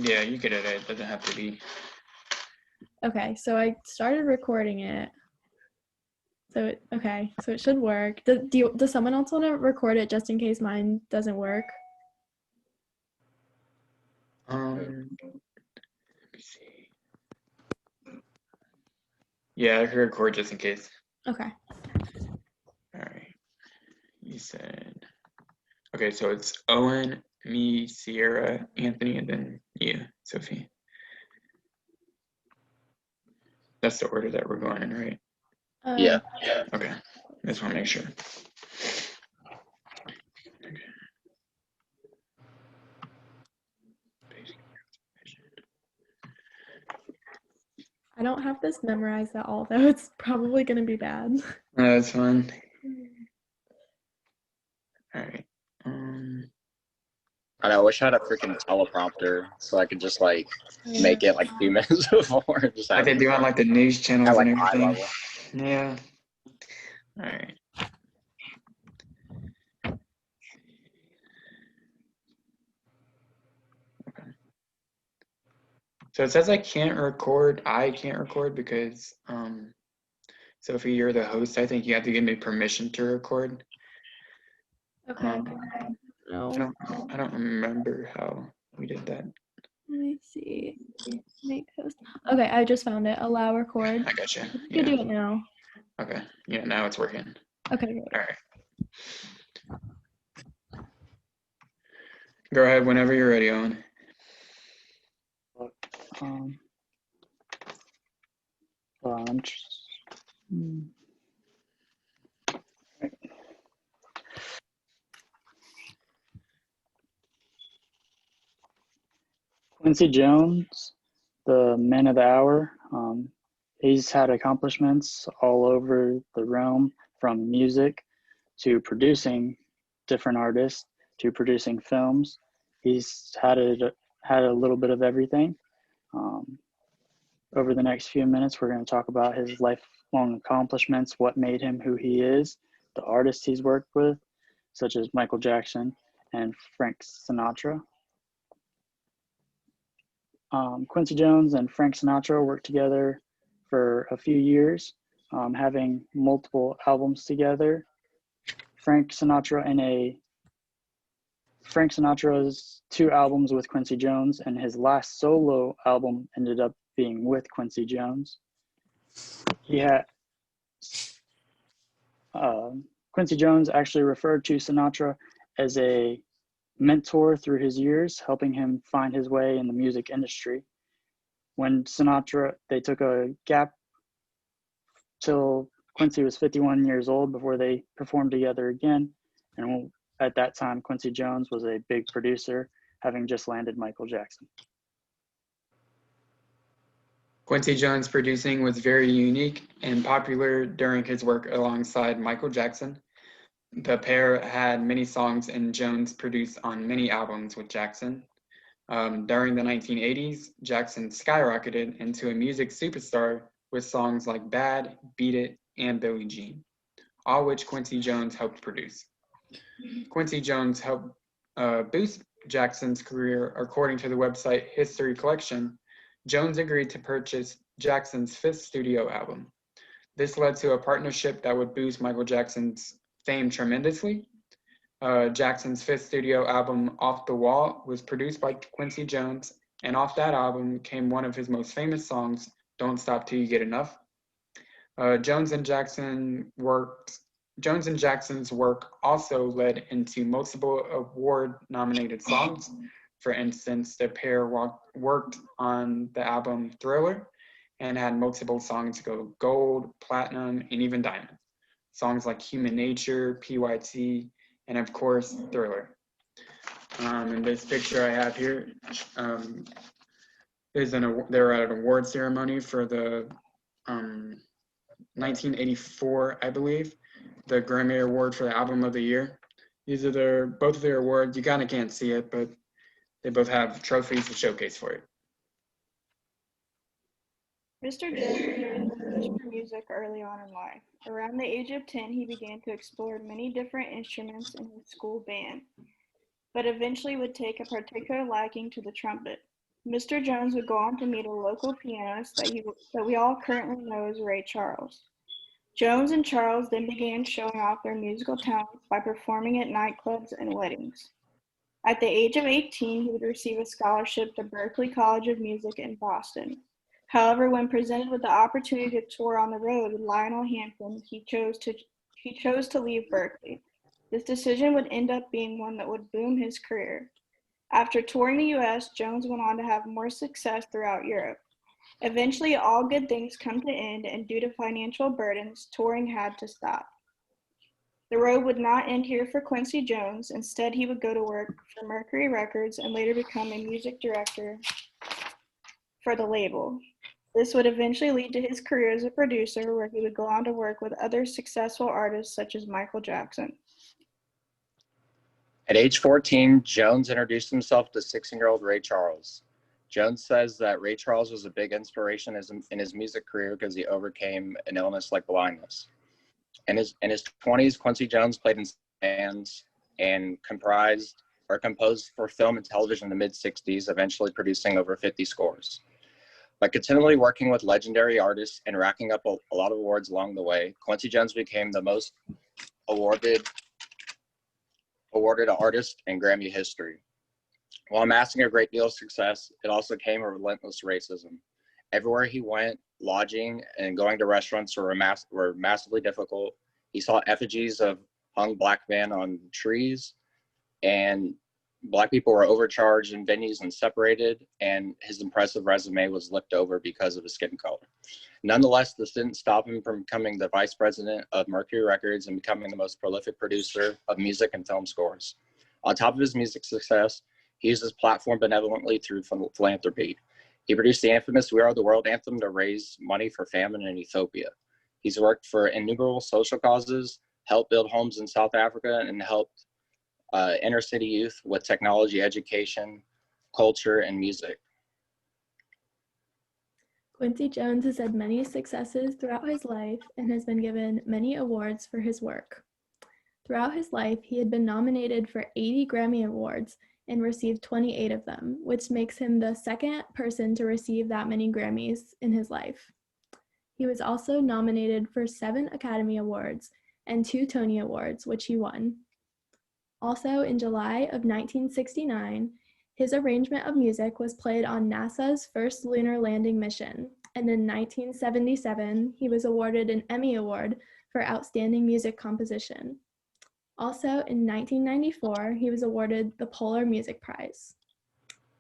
Yeah, you could edit. It doesn't have to be. Okay, so I started recording it. So it should work. Does someone else want to record it just in case mine doesn't work? Let me see. Yeah, I can record just in case. Okay. All right. You said. Okay, so it's Owen, me, Sierra, Anthony, and then you, Sophie. That's the order that we're going in, right? Yeah. Okay. Just want to make sure. I don't have this memorized at all, though. It's probably going to be bad. No, that's fine. All right. I wish I had a freaking teleprompter so I could just like make it like a few minutes before and just have Like they do on like the news channels at like and eye everything. level. Yeah. All right. Okay. So it says I can't record because Sophie, you're the host. I think you have to give me permission to record. Okay. No. I don't remember how we did that. Let me see. Make host. Okay, I just found it. Allow record. I gotcha. You can do it now. Okay. Yeah, now it's working. Okay, good. All right. Go ahead whenever you're ready, Owen. Quincy Jones, the man of the hour. He's had accomplishments all over the realm, from music to producing different artists to producing films. He's had a little bit of everything. Over the next few minutes, we're going to talk about his lifelong accomplishments, what made him who he is, the artists he's worked with, such as Michael Jackson and Frank Sinatra. Quincy Jones and Frank Sinatra worked together for a few years, having multiple albums together. Frank Sinatra's 2 albums with Quincy Jones, and his last solo album ended up being with Quincy Jones. Quincy Jones actually referred to Sinatra as a mentor through his years, helping him find his way in the music industry. When they took a gap till Quincy was 51 years old before they performed together again. And at that time, Quincy Jones was a big producer, having just landed Michael Jackson. Quincy Jones' producing was very unique and popular during his work alongside Michael Jackson. The pair had many songs, and Jones produced on many albums with Jackson. During the 1980s, Jackson skyrocketed into a music superstar with songs like Bad, Beat It, and Billie Jean, all which Quincy Jones helped produce. Quincy Jones helped boost Jackson's career. According to the website History Collection, Jones agreed to purchase Jackson's 5th studio album. This led to a partnership that would boost Michael Jackson's fame tremendously. Jackson's 5th studio album, Off the Wall, was produced by Quincy Jones, and off that album came one of his most famous songs, Don't Stop Till You Get Enough. Jones and Jackson's work also led into multiple award-nominated songs. For instance, the pair worked on the album Thriller and had multiple songs go gold, platinum, and even diamond. Songs like Human Nature, PYT, and of course, Thriller. And this picture I have here they're at an award ceremony for the 1984, I believe, the Grammy Award for the Album of the Year. These are both of their awards. You kind of can't see it, but they both have trophies to showcase for it. Mr. Jones showed a thirst for music early on in life. Around the age of 10, he began to explore many different instruments in his school band, but eventually would take a particular liking to the trumpet. Mr. Jones would go on to meet a local pianist that we all currently know as Ray Charles. Jones and Charles then began showing off their musical talents by performing at nightclubs and weddings. At the age of 18, he would receive a scholarship to Berklee College of Music in Boston. However, when presented with the opportunity to tour on the road with Lionel Hampton, he chose to leave Berklee. This decision would end up being one that would boom his career. After touring the US, Jones went on to have more success throughout Europe. Eventually, all good things come to end, and due to financial burdens, touring had to stop. The road would not end here for Quincy Jones. Instead, he would go to work for Mercury Records and later become a music director for the label. This would eventually lead to his career as a producer, where he would go on to work with other successful artists such as Michael Jackson. At age 14, Jones introduced himself to 16-year-old Ray Charles. Jones says that Ray Charles was a big inspiration in his music career because he overcame an illness like blindness. In his 20s, Quincy Jones played in bands and composed for film and television in the mid-60s, eventually producing over 50 scores. By continually working with legendary artists and racking up a lot of awards along the way, Quincy Jones became the most awarded artist in Grammy history. While amassing a great deal of success, it also came a relentless racism. Everywhere he went, lodging and going to restaurants were massively difficult. He saw effigies of hung black men on trees, and Black people were overcharged in venues and separated, and his impressive resume was looked over because of his skin color. Nonetheless, this didn't stop him from becoming the vice president of Mercury Records and becoming the most prolific producer of music and film scores. On top of his music success, he used his platform benevolently through philanthropy. He produced the infamous We Are the World anthem to raise money for famine in Ethiopia. He's worked for innumerable social causes, helped build homes in South Africa, and helped inner city youth with technology, education, culture, and music. Quincy Jones has had many successes throughout his life and has been given many awards for his work. Throughout his life, he had been nominated for 80 Grammy Awards and received 28 of them, which makes him the second person to receive that many Grammys in his life. He was also nominated for 7 Academy Awards and 2 Tony Awards, which he won. Also, in July of 1969, his arrangement of music was played on NASA's first lunar landing mission, and in 1977, he was awarded an Emmy Award for Outstanding Music Composition. Also, in 1994, he was awarded the Polar Music Prize.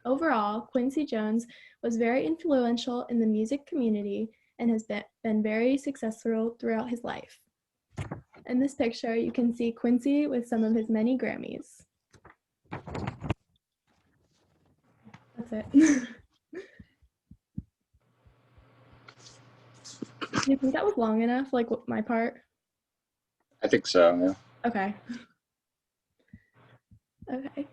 Overall, Quincy Jones was very influential in the music community and has been very successful throughout his life. In this picture, you can see Quincy with some of his many Grammys. That's it. Do you think that was long enough, like my part? I think so, yeah. Okay. Okay.